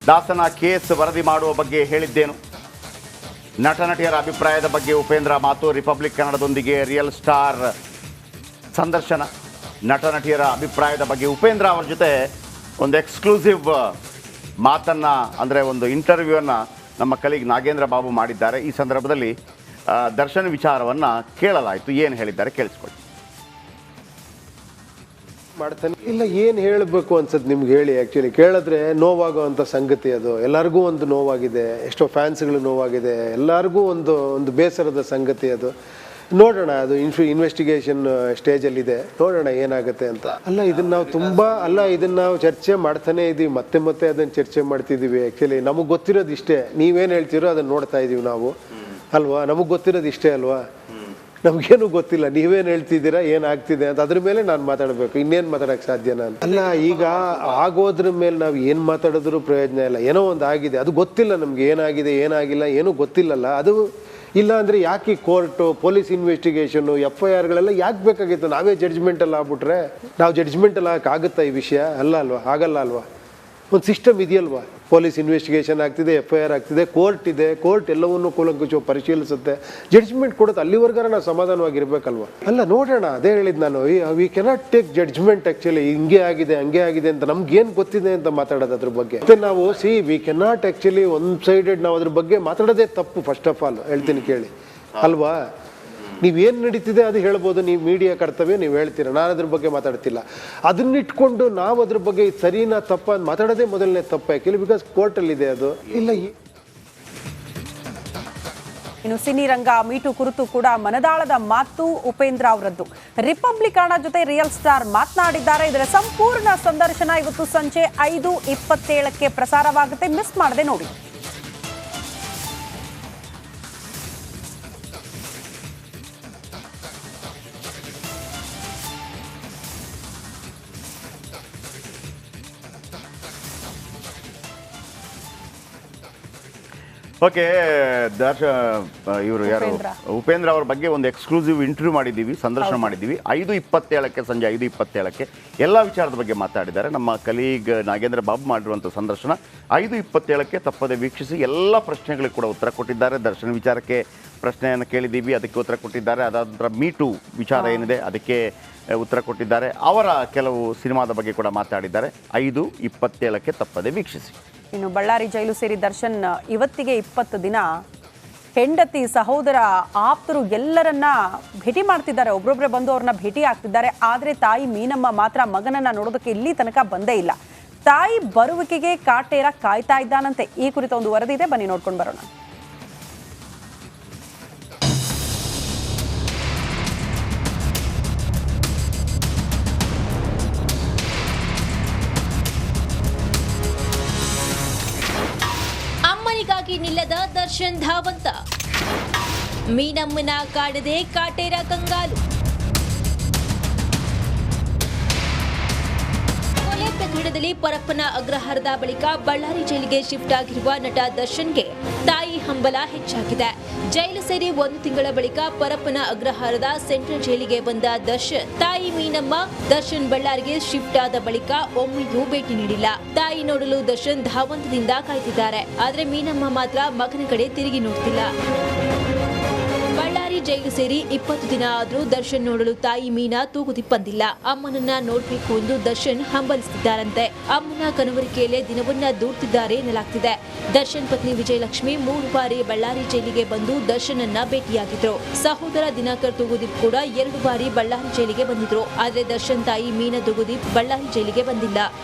ದಾಸನ ಕೇಸ್ ವರದಿ ಮಾಡುವ ಬಗ್ಗೆ ಹೇಳಿದ್ದೇನು? ನಟ ನಟಿಯರ ಅಭಿಪ್ರಾಯದ ಬಗ್ಗೆ ಉಪೇಂದ್ರ ಮಾತು. ರಿಪಬ್ಲಿಕ್ ಕನ್ನಡದೊಂದಿಗೆ ರಿಯಲ್ ಸ್ಟಾರ್ ಸಂದರ್ಶನ. ನಟ ನಟಿಯರ ಅಭಿಪ್ರಾಯದ ಬಗ್ಗೆ ಉಪೇಂದ್ರ ಅವರ ಜೊತೆ ಒಂದು ಎಕ್ಸ್ಕ್ಲೂಸಿವ್ ಮಾತನ್ನು, ಅಂದರೆ ಒಂದು ಇಂಟರ್ವ್ಯೂವನ್ನು ನಮ್ಮ ಕಲೀಗ್ ನಾಗೇಂದ್ರ ಬಾಬು ಮಾಡಿದ್ದಾರೆ. ಈ ಸಂದರ್ಭದಲ್ಲಿ ದರ್ಶನ್ ವಿಚಾರವನ್ನು ಕೇಳಲಾಯಿತು. ಏನು ಹೇಳಿದ್ದಾರೆ ಕೇಳಿಸ್ಕೊಳ್ಳಿ. ಮಾಡ್ತಾನೆ ಇಲ್ಲ, ಏನು ಹೇಳಬೇಕು ಅನ್ಸುತ್ತೆ ನಿಮ್ಗೆ ಹೇಳಿ. ಆ್ಯಕ್ಚುಲಿ ಕೇಳಿದ್ರೆ ನೋವಾಗುವಂಥ ಸಂಗತಿ ಅದು. ಎಲ್ಲರಿಗೂ ಒಂದು ನೋವಾಗಿದೆ, ಎಷ್ಟೋ ಫ್ಯಾನ್ಸ್ಗಳು ನೋವಾಗಿದೆ, ಎಲ್ಲರಿಗೂ ಒಂದು ಬೇಸರದ ಸಂಗತಿ ಅದು. ನೋಡೋಣ, ಅದು ಇನ್ವೆಸ್ಟಿಗೇಷನ್ ಸ್ಟೇಜಲ್ಲಿದೆ, ನೋಡೋಣ ಏನಾಗುತ್ತೆ ಅಂತ. ಇದನ್ನು ನಾವು ಚರ್ಚೆ ಮಾಡ್ತಾನೆ ಇದ್ದೀವಿ, ಮತ್ತೆ ಅದನ್ನು ಚರ್ಚೆ ಮಾಡ್ತಿದ್ದೀವಿ. ಆ್ಯಕ್ಚುಲಿ ನಮಗೆ ಗೊತ್ತಿರೋದು ಇಷ್ಟೇ, ನೀವೇನು ಹೇಳ್ತೀರೋ ಅದನ್ನು ನೋಡ್ತಾ ಇದ್ದೀವಿ ನಾವು, ಅಲ್ವಾ? ನಮಗೆ ಗೊತ್ತಿರೋದು ಇಷ್ಟೇ ಅಲ್ವಾ? ನಮಗೇನು ಗೊತ್ತಿಲ್ಲ, ನೀವೇನು ಹೇಳ್ತಿದ್ದೀರಾ, ಏನಾಗ್ತಿದೆ ಅಂತ. ಅದ್ರ ಮೇಲೆ ನಾನು ಮಾತಾಡಬೇಕು, ಇನ್ನೇನು ಮಾತಾಡೋಕ್ಕೆ ಸಾಧ್ಯ ನಾನು? ಅಲ್ಲ, ಈಗ ಆಗೋದ್ರ ಮೇಲೆ ನಾವು ಏನು ಮಾತಾಡಿದ್ರು ಪ್ರಯೋಜನ ಇಲ್ಲ. ಏನೋ ಒಂದು ಆಗಿದೆ, ಅದು ಗೊತ್ತಿಲ್ಲ ನಮ್ಗೆ, ಏನಾಗಿದೆ ಏನಾಗಿಲ್ಲ ಏನೂ ಗೊತ್ತಿಲ್ಲಲ್ಲ. ಅದು ಇಲ್ಲ ಅಂದರೆ ಯಾಕೆ ಕೋರ್ಟು, ಪೊಲೀಸ್ ಇನ್ವೆಸ್ಟಿಗೇಷನ್ನು, FIRಗಳೆಲ್ಲ ಯಾಕೆ ಬೇಕಾಗಿತ್ತು? ನಾವೇ ಜಡ್ಜ್ಮೆಂಟಲ್ಲಿ ಆಗ್ಬಿಟ್ರೆ ನಾವು ಜಡ್ಜ್ಮೆಂಟಲ್ಲಿ ಆಗುತ್ತಾ ಈ ವಿಷಯ? ಅಲ್ವಾ? ಆಗಲ್ಲ ಅಲ್ವಾ? ಒಂದು ಸಿಸ್ಟಮ್ ಇದೆಯಲ್ವಾ? ಪೊಲೀಸ್ ಇನ್ವೆಸ್ಟಿಗೇಷನ್ ಆಗ್ತಿದೆ, FIR ಆಗ್ತಿದೆ, ಕೋರ್ಟ್ ಇದೆ, ಕೋರ್ಟ್ ಎಲ್ಲವನ್ನೂ ಕೂಲಂಕುಷವಾಗಿ ಪರಿಶೀಲಿಸುತ್ತೆ, ಜಡ್ಜ್ಮೆಂಟ್ ಕೊಡುತ್ತೆ. ಅಲ್ಲಿವರೆಗಾರ ನಾವು ಸಮಾಧಾನವಾಗಿರ್ಬೇಕಲ್ವ? ಅಲ್ಲ, ನೋಡೋಣ, ಅದೇ ಹೇಳಿದ್ದು ನಾನು. We cannot take judgement. Actually ಹಿಂಗೆ ಆಗಿದೆ ಹಂಗೆ ಆಗಿದೆ ಅಂತ ನಮ್ಗೇನು ಗೊತ್ತಿದೆ ಅಂತ ಮಾತಾಡೋದು ಅದ್ರ ಬಗ್ಗೆ. ಮತ್ತೆ ನಾವು we cannot actually one sided ನಾವು ಅದ್ರ ಬಗ್ಗೆ ಮಾತಾಡೋದೇ ತಪ್ಪು. ಫಸ್ಟ್ ಆಫ್ ಆಲ್ ಹೇಳ್ತೀನಿ ಕೇಳಿ, ಅಲ್ವಾ? ನೀವೇನು ನಡೀತಿದೆ ಅದು ಹೇಳ್ಬೋದು, ನೀವು ಮೀಡಿಯಾ ಕರ್ತವ್ಯ, ನೀವು ಹೇಳ್ತೀರ, ನಾನು ಅದ್ರ ಬಗ್ಗೆ ಮಾತಾಡ್ತಿಲ್ಲ. ಅದನ್ನಿಟ್ಕೊಂಡು ನಾವು ಅದ್ರ ಬಗ್ಗೆ ಸರಿನಾ ತಪ್ಪ ಅಂತ ಮಾತಾಡೋದೇ ಮೊದಲನೇ ತಪ್ಪು. ಆ್ಯಕ್ಚುಲಿ ಬಿಕಾಸ್ ಕೋರ್ಟಲ್ಲಿದೆ ಅದು. ಇಲ್ಲ, ಇನ್ನು ಸಿನಿ ರಂಗ ಮೀಟು ಕುರಿತು ಕೂಡ ಮನದಾಳದ ಮಾತು ಉಪೇಂದ್ರ ಅವರದ್ದು. ರಿಪಬ್ಲಿಕ್ ಕನ್ನಡ ಜೊತೆ ರಿಯಲ್ ಸ್ಟಾರ್ ಮಾತನಾಡಿದ್ದಾರೆ. ಇದರ ಸಂಪೂರ್ಣ ಸಂದರ್ಶನ ಇವತ್ತು ಸಂಜೆ 5:27ಕ್ಕೆ ಪ್ರಸಾರವಾಗುತ್ತೆ, ಮಿಸ್ ಮಾಡದೆ ನೋಡಿ. ಓಕೆ, ಇವರು ಯಾರು, ಉಪೇಂದ್ರ ಅವ್ರ ಬಗ್ಗೆ ಒಂದು ಎಕ್ಸ್ಕ್ಲೂಸಿವ್ ಇಂಟರ್ವ್ಯೂ ಮಾಡಿದ್ದೀವಿ, ಸಂದರ್ಶನ ಮಾಡಿದ್ದೀವಿ. 5:27ಕ್ಕೆ, ಸಂಜೆ 5:27ಕ್ಕೆ ಎಲ್ಲ ವಿಚಾರದ ಬಗ್ಗೆ ಮಾತಾಡಿದ್ದಾರೆ. ನಮ್ಮ ಕಲೀಗ್ ನಾಗೇಂದ್ರ ಬಾಬು ಮಾಡಿರುವಂಥ ಸಂದರ್ಶನ 5:27ಕ್ಕೆ ತಪ್ಪದೆ ವೀಕ್ಷಿಸಿ. ಎಲ್ಲ ಪ್ರಶ್ನೆಗಳಿಗೆ ಕೂಡ ಉತ್ತರ ಕೊಟ್ಟಿದ್ದಾರೆ. ದರ್ಶನ ವಿಚಾರಕ್ಕೆ ಪ್ರಶ್ನೆಯನ್ನು ಕೇಳಿದ್ದೀವಿ, ಅದಕ್ಕೆ ಉತ್ತರ ಕೊಟ್ಟಿದ್ದಾರೆ. ಅದಾದ ನಂತರ ಮೀಟು ವಿಚಾರ ಏನಿದೆ ಅದಕ್ಕೆ ಉತ್ತರ ಕೊಟ್ಟಿದ್ದಾರೆ. ಅವರ ಕೆಲವು ಸಿನಿಮಾದ ಬಗ್ಗೆ ಕೂಡ ಮಾತಾಡಿದ್ದಾರೆ. 5:27ಕ್ಕೆ ತಪ್ಪದೆ ವೀಕ್ಷಿಸಿ. ಇನ್ನು ಬಳ್ಳಾರಿ ಜೈಲು ಸೇರಿ ದರ್ಶನ್ ಇವತ್ತಿಗೆ 20 ದಿನ ಹೆಂಡತಿ, ಸಹೋದರ, ಆಪ್ತರು ಎಲ್ಲರನ್ನ ಭೇಟಿ ಮಾಡ್ತಿದ್ದಾರೆ. ಒಬ್ಬೊಬ್ಬರೇ ಬಂದು ಅವ್ರನ್ನ ಭೇಟಿ ಆಗ್ತಿದ್ದಾರೆ. ಆದರೆ ತಾಯಿ ಮೀನಮ್ಮ ಮಾತ್ರ ಮಗನನ್ನ ನೋಡೋದಕ್ಕೆ ಇಲ್ಲಿ ತನಕ ಬಂದೇ ಇಲ್ಲ. ತಾಯಿ ಬರುವಿಕೆಗೆ ಕಾಟೇರ ಕಾಯ್ತಾ ಇದ್ದಾನಂತೆ. ಈ ಕುರಿತ ಒಂದು ವರದಿ ಇದೆ, ಬನ್ನಿ ನೋಡ್ಕೊಂಡು ಬರೋಣ. ನಿಲ್ಲದ ದರ್ಶನ್ ಧಾವಂತ, ಮೀನಮ್ಮನ ಕಾಡದೆ ಕಾಟೇರ ಕಂಗಾಲು. ಕೊಲೆ ಪ್ರಕರಣದಲ್ಲಿ ಪರಪ್ಪನ ಅಗ್ರಹಾರದ ಬಳಿಕ ಬಳ್ಳಾರಿ ಜೈಲಿಗೆ ಶಿಫ್ಟ್ ಆಗಿರುವ ನಟ ದರ್ಶನ್ಗೆ ತಾಯಿ ಹಂಬಲ ಹೆಚ್ಚಾಗಿದೆ. ಜೈಲು ಸೇರಿ 1 ತಿಂಗಳ ಬಳಿಕ ಪರಪ್ಪನ ಅಗ್ರಹಾರದ ಸೆಂಟ್ರಲ್ ಜೈಲಿಗೆ ಬಂದ ದರ್ಶನ್ ತಾಯಿ ಮೀನಮ್ಮ ದರ್ಶನ್ ಬಳ್ಳಾರಿಗೆ ಶಿಫ್ಟ್ ಆದ ಬಳಿಕ ಒಮ್ಮೆಯೂ ಭೇಟಿ ನೀಡಿಲ್ಲ. ತಾಯಿ ನೋಡಲು ದರ್ಶನ್ ಧಾವಂತದಿಂದ ಕಾಯ್ತಿದ್ದಾರೆ. ಆದ್ರೆ ಮೀನಮ್ಮ ಮಾತ್ರ ಮಗನ ಕಡೆ ತಿರುಗಿ ನೋಡ್ತಿಲ್ಲ. ಬಳ್ಳಾರಿ ಜೈಲು ಸೇರಿ 20 ದಿನ ಆದ್ರೂ ದರ್ಶನ್ ನೋಡಲು ತಾಯಿ ಮೀನಾ ತೂಗುದಿಪ್ಪಂದಿಲ್ಲ. ಅಮ್ಮನನ್ನ ನೋಡ್ಬೇಕು ಎಂದು ದರ್ಶನ್ ಹಂಬಲಿಸುತ್ತಿದ್ದಾರಂತೆ. ಅಮ್ಮನ ಕನವರಿಕೆಯಲ್ಲೇ ದಿನವನ್ನ ದೂಡ್ತಿದ್ದಾರೆ ಎನ್ನಲಾಗ್ತಿದೆ. ದರ್ಶನ್ ಪತ್ನಿ ವಿಜಯಲಕ್ಷ್ಮಿ 3 ಬಾರಿ ಬಳ್ಳಾರಿ ಜೈಲಿಗೆ ಬಂದು ದರ್ಶನ್ ಅನ್ನ ಭೇಟಿಯಾಗಿದ್ರು. ಸಹೋದರ ದಿನಾಕರ್ ತೂಗುದೀಪ್ ಕೂಡ 2 ಬಾರಿ ಬಳ್ಳಾರಿ ಜೈಲಿಗೆ ಬಂದಿದ್ರು. ಆದ್ರೆ ದರ್ಶನ್ ತಾಯಿ ಮೀನಾ ತೂಗುದೀಪ್ ಬಳ್ಳಾರಿ ಜೈಲಿಗೆ ಬಂದಿಲ್ಲ.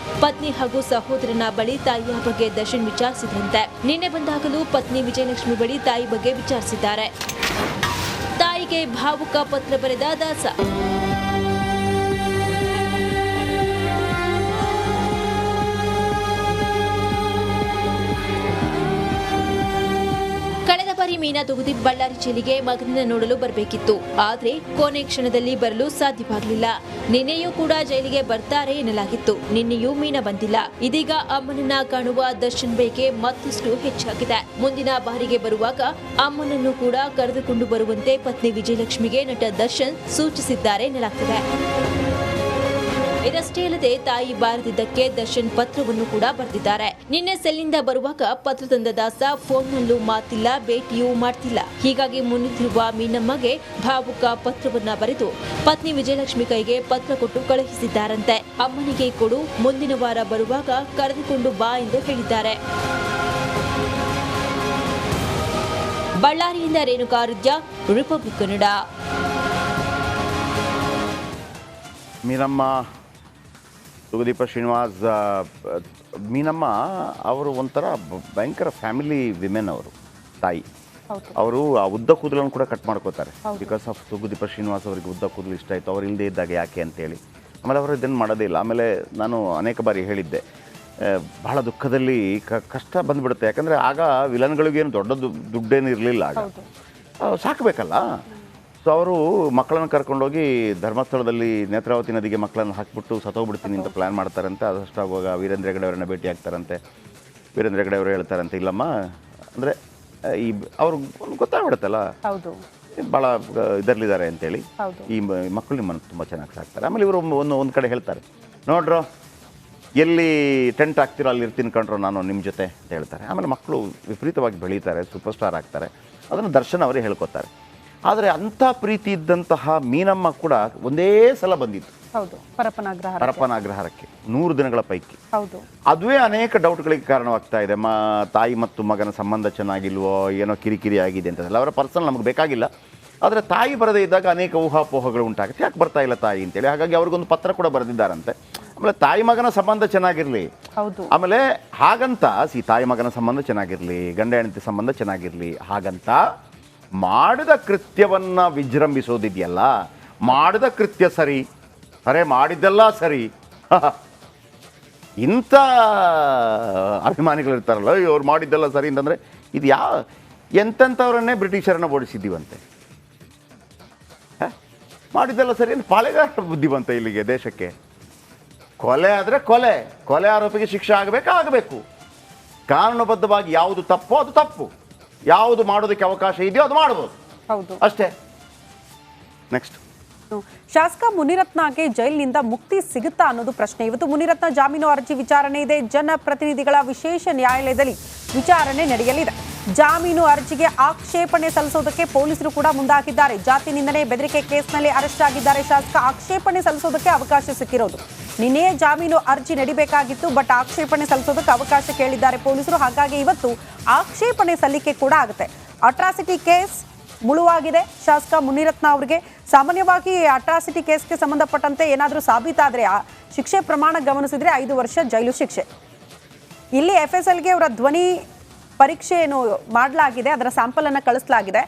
ಪತ್ನಿ ಹಾಗೂ ಸಹೋದರನ ಬಳಿ ತಾಯಿಯ ಬಗ್ಗೆ ದರ್ಶನ್ ವಿಚಾರಿಸಿದಂತೆ. ನಿನ್ನೆ ಬಂದಾಗಲೂ ಪತ್ನಿ ವಿಜಯಲಕ್ಷ್ಮಿ ಬಳಿ ತಾಯಿ ಬಗ್ಗೆ ವಿಚಾರಿಸಿದ್ದಾರೆ. ತಾಯಿಗೆ ಭಾವುಕ ಪತ್ರ ಬರೆದ ದಾಸ. ಕಳೆದ ಬಾರಿ ಮೀನಾ ತೂಗುದೀಪ್ ಬಳ್ಳಾರಿ ಜೈಲಿಗೆ ಮಗನನ್ನ ನೋಡಲು ಬರಬೇಕಿತ್ತು. ಆದ್ರೆ ಕೊನೆ ಕ್ಷಣದಲ್ಲಿ ಬರಲು ಸಾಧ್ಯವಾಗಲಿಲ್ಲ. ನಿನ್ನೆಯೂ ಕೂಡ ಜೈಲಿಗೆ ಬರ್ತಾರೆ ಎನ್ನಲಾಗಿತ್ತು. ನಿನ್ನೆಯೂ ಮೀನಾ ಬಂದಿಲ್ಲ. ಇದೀಗ ಅಮ್ಮನನ್ನ ಕಾಣುವ ದರ್ಶನ್ ಬೇಕೆ ಮತ್ತಷ್ಟು ಹೆಚ್ಚಾಗಿದೆ. ಮುಂದಿನ ಬಾರಿಗೆ ಬರುವಾಗ ಅಮ್ಮನನ್ನು ಕೂಡ ಕರೆದುಕೊಂಡು ಬರುವಂತೆ ಪತ್ನಿ ವಿಜಯಲಕ್ಷ್ಮಿಗೆ ನಟ ದರ್ಶನ್ ಸೂಚಿಸಿದ್ದಾರೆ ಎನ್ನಲಾಗ್ತಿದೆ. ಇದಷ್ಟೇ ಅಲ್ಲದೆ ತಾಯಿ ಬಾರದಿದ್ದಕ್ಕೆ ದರ್ಶನ್ ಪತ್ರವನ್ನು ಕೂಡ ಬರೆದಿದ್ದಾರೆ. ನಿನ್ನೆ ಸೆಲ್ನಿಂದ ಬರುವಾಗ ಪತ್ರ ತಂದ ದಾಸ ಫೋನ್ನಲ್ಲೂ ಮಾತಿಲ್ಲ, ಭೇಟಿಯೂ ಮಾಡ್ತಿಲ್ಲ. ಹೀಗಾಗಿ ಮುನ್ನುಗ್ಗಿರುವ ಮೀನಮ್ಮಗೆ ಭಾವುಕ ಪತ್ರವನ್ನ ಬರೆದು ಪತ್ನಿ ವಿಜಯಲಕ್ಷ್ಮಿ ಕೈಗೆ ಪತ್ರ ಕೊಟ್ಟು ಕಳುಹಿಸಿದ್ದಾರಂತೆ. ಅಮ್ಮನಿಗೆ ಕೊಡು, ಮುಂದಿನ ವಾರ ಬರುವಾಗ ಕರೆದುಕೊಂಡು ಬಾ ಎಂದು ಹೇಳಿದ್ದಾರೆ. ಬಳ್ಳಾರಿಯಿಂದ ರೇಣುಕಾ ಆರಾಧ್ಯ, ರಿಪಬ್ಲಿಕ್ ಕನ್ನಡ. ಮೀನಮ್ಮ ಸುಗದೀಪ ಶ್ರೀನಿವಾಸ್, ಮೀನಮ್ಮ ಅವರು ಒಂಥರ ಭಯಂಕರ ಫ್ಯಾಮಿಲಿ ವಿಮೆನ್. ಅವರು ತಾಯಿ, ಅವರು ಆ ಉದ್ದ ಕೂದಲನ್ನು ಕೂಡ ಕಟ್ ಮಾಡ್ಕೋತಾರೆ. ಬಿಕಾಸ್ ಆಫ್ ಸುಗದೀಪ ಶ್ರೀನಿವಾಸ್ ಅವರಿಗೆ ಉದ್ದ ಕೂದಲು ಇಷ್ಟ ಆಯಿತು, ಅವ್ರು ಇಲ್ಲದೆ ಇದ್ದಾಗ ಯಾಕೆ ಅಂತೇಳಿ. ಆಮೇಲೆ ಅವರು ಇದನ್ನು ಮಾಡೋದೇ ಇಲ್ಲ. ಆಮೇಲೆ ನಾನು ಅನೇಕ ಬಾರಿ ಹೇಳಿದ್ದೆ, ಬಹಳ ದುಃಖದಲ್ಲಿ ಕಷ್ಟ ಬಂದುಬಿಡುತ್ತೆ. ಯಾಕಂದರೆ ಆಗ ವಿಲನ್ಗಳಿಗೇನು ದೊಡ್ಡ ದುಡ್ಡೇನು ಇರಲಿಲ್ಲ, ಆಗ ಸಾಕಬೇಕಲ್ಲ. ಸೊ ಅವರು ಮಕ್ಕಳನ್ನು ಕರ್ಕೊಂಡೋಗಿ ಧರ್ಮಸ್ಥಳದಲ್ಲಿ ನೇತ್ರಾವತಿ ನದಿಗೆ ಮಕ್ಕಳನ್ನು ಹಾಕಿಬಿಟ್ಟು ಸತ್ತೋಗ್ಬಿಡ್ತೀನಿ ಅಂತ ಪ್ಲ್ಯಾನ್ ಮಾಡ್ತಾರಂತೆ. ಅದಷ್ಟಾಗುವಾಗ ವೀರೇಂದ್ರ ಹೆಗಡೆ ಅವರನ್ನ ಭೇಟಿ ಆಗ್ತಾರಂತೆ. ವೀರೇಂದ್ರ ಹೆಗಡೆ ಅವರು ಹೇಳ್ತಾರಂತೆ, ಇಲ್ಲಮ್ಮ ಅಂದರೆ ಈ ಅವ್ರು ಗೊತ್ತಾಗ್ಬಿಡುತ್ತಲ್ಲ ಭಾಳ ಇದರಲ್ಲಿದ್ದಾರೆ ಅಂತೇಳಿ, ಈ ಮಕ್ಕಳು ನಿಮ್ಮನ್ನು ತುಂಬ ಚೆನ್ನಾಗಿ ಸಾಕ್ತಾರೆ. ಆಮೇಲೆ ಇವರು ಒಂದು ಕಡೆ ಹೇಳ್ತಾರೆ, ನೋಡ್ರೋ ಎಲ್ಲಿ ಟೆಂಟ್ ಹಾಕ್ತಿರೋ ಅಲ್ಲಿ ಇರ್ತೀನಿ ಕಂಡ್ರೋ ನಾನು ನಿಮ್ಮ ಜೊತೆ ಅಂತ ಹೇಳ್ತಾರೆ. ಆಮೇಲೆ ಮಕ್ಕಳು ವಿಪರೀತವಾಗಿ ಬೆಳೀತಾರೆ, ಸೂಪರ್ ಸ್ಟಾರ್ ಆಗ್ತಾರೆ. ಅದನ್ನು ದರ್ಶನ್ ಅವರೇ ಹೇಳ್ಕೊತಾರೆ. ಆದರೆ ಅಂಥ ಪ್ರೀತಿ ಇದ್ದಂತಹ ಮೀನಮ್ಮ ಕೂಡ ಒಂದೇ ಸಲ ಬಂದಿತ್ತು ಪರಪ್ಪನಾಗ್ರಹಾರಕ್ಕೆ 100 ದಿನಗಳ ಪೈಕಿ. ಅದುವೇ ಅನೇಕ ಡೌಟ್ಗಳಿಗೆ ಕಾರಣವಾಗ್ತಾ ಇದೆ. ತಾಯಿ ಮತ್ತು ಮಗನ ಸಂಬಂಧ ಚೆನ್ನಾಗಿಲ್ವೋ, ಏನೋ ಕಿರಿಕಿರಿ ಆಗಿದೆ ಅಂತಲ್ಲ. ಅವರ ಪರ್ಸನಲ್ ನಮಗೆ ಬೇಕಾಗಿಲ್ಲ. ಆದರೆ ತಾಯಿ ಬರದೇ ಇದ್ದಾಗ ಅನೇಕ ಊಹಾಪೋಹಗಳು ಉಂಟಾಗುತ್ತೆ, ಯಾಕೆ ಬರ್ತಾ ಇಲ್ಲ ತಾಯಿ ಅಂತೇಳಿ. ಹಾಗಾಗಿ ಅವ್ರಿಗೊಂದು ಪತ್ರ ಕೂಡ ಬರೆದಿದ್ದಾರಂತೆ. ಆಮೇಲೆ ತಾಯಿ ಮಗನ ಸಂಬಂಧ ಚೆನ್ನಾಗಿರಲಿ, ಆಮೇಲೆ ಹಾಗಂತ ತಾಯಿ ಮಗನ ಸಂಬಂಧ ಚೆನ್ನಾಗಿರಲಿ, ಗಂಡ ಹೆಂಡತಿ ಸಂಬಂಧ ಚೆನ್ನಾಗಿರಲಿ, ಹಾಗಂತ ಮಾಡಿದ ಕೃತ್ಯವನ್ನು ವಿಜೃಂಭಿಸೋದಿದೆಯಲ್ಲ, ಮಾಡಿದ ಕೃತ್ಯ ಸರಿ, ಅರೆ ಮಾಡಿದ್ದೆಲ್ಲ ಸರಿ. ಇಂಥ ಅಭಿಮಾನಿಗಳಿರ್ತಾರಲ್ಲ, ಅವ್ರು ಮಾಡಿದ್ದೆಲ್ಲ ಸರಿ ಅಂತಂದರೆ ಇದು ಎಂತೆಂಥವ್ರನ್ನೇ ಬ್ರಿಟಿಷರನ್ನ ಓಡಿಸಿದ್ದೀವಂತೆ. ಮಾಡಿದ್ದೆಲ್ಲ ಸರಿ ಅಂತ ಪಾಳೆಗಾರ ಬುದ್ಧಿವಂತ ಇಲ್ಲಿಗೆ ದೇಶಕ್ಕೆ. ಕೊಲೆ ಆದರೆ ಕೊಲೆ ಆರೋಪಿಗೆ ಶಿಕ್ಷೆ ಆಗಬೇಕು. ಕಾನೂನುಬದ್ಧವಾಗಿ ಯಾವುದು ತಪ್ಪೋ ಅದು ತಪ್ಪು, ಯಾವುದು ಮಾಡೋದಕ್ಕೆ ಅವಕಾಶ ಇದೆಯೋ ಅದು ಮಾಡ್ಬೋದು ಅಷ್ಟೇ. ನೆಕ್ಸ್ಟ್, ಶಾಸಕ ಮುನಿರತ್ನಗೆ ಜೈಲಿನಿಂದ ಮುಕ್ತಿ ಸಿಗುತ್ತಾ ಅನ್ನೋದು ಪ್ರಶ್ನೆ. ಇವತ್ತು ಮುನಿರತ್ನ ಜಾಮೀನು ಅರ್ಜಿ ವಿಚಾರಣೆ ಇದೆ. ಜನಪ್ರತಿನಿಧಿಗಳ ವಿಶೇಷ ನ್ಯಾಯಾಲಯದಲ್ಲಿ ವಿಚಾರಣೆ ನಡೆಯಲಿದೆ. ಜಾಮೀನು ಅರ್ಜಿಗೆ ಆಕ್ಷೇಪಣೆ ಸಲ್ಲಿಸೋದಕ್ಕೆ ಪೊಲೀಸರು ಕೂಡ ಮುಂದಾಗಿದ್ದಾರೆ. ಜಾತಿ ನಿಂದನೆ ಬೆದರಿಕೆ ಕೇಸ್ನಲ್ಲಿ ಅರೆಸ್ಟ್ ಆಗಿದ್ದಾರೆ ಶಾಸಕ. ಆಕ್ಷೇಪಣೆ ಸಲ್ಲಿಸೋದಕ್ಕೆ ಅವಕಾಶ ಸಿಕ್ಕಿರೋದು. ನಿನ್ನೆ ಜಾಮೀನು ಅರ್ಜಿ ನಡಿಬೇಕಾಗಿತ್ತು, ಬಟ್ ಆಕ್ಷೇಪಣೆ ಸಲ್ಲಿಸೋದಕ್ಕೆ ಅವಕಾಶ ಕೇಳಿದ್ದಾರೆ ಪೊಲೀಸರು. ಹಾಗಾಗಿ ಇವತ್ತು ಆಕ್ಷೇಪಣೆ ಸಲ್ಲಿಕೆ ಕೂಡ ಆಗುತ್ತೆ. ಅಟ್ರಾಸಿಟಿ ಕೇಸ್ ಮುಳುವಾಗಿದೆ ಶಾಸಕ ಮುನಿರತ್ನ ಅವರಿಗೆ. ಸಾಮಾನ್ಯವಾಗಿ ಅಟ್ರಾಸಿಟಿ ಕೇಸ್ಗೆ ಸಂಬಂಧಪಟ್ಟಂತೆ ಏನಾದರೂ ಸಾಬೀತಾದರೆ ಶಿಕ್ಷೆ ಪ್ರಮಾಣ ಗಮನಿಸಿದ್ರೆ 5 ವರ್ಷ ಜೈಲು ಶಿಕ್ಷೆ. ಇಲ್ಲಿ FSLಗೆ ಅವರ ಧ್ವನಿ ಪರೀಕ್ಷೆ ಏನು ಮಾಡಲಾಗಿದೆ, ಅದರ ಸ್ಯಾಂಪಲ್ ಅನ್ನು ಕಳಿಸಲಾಗಿದೆ.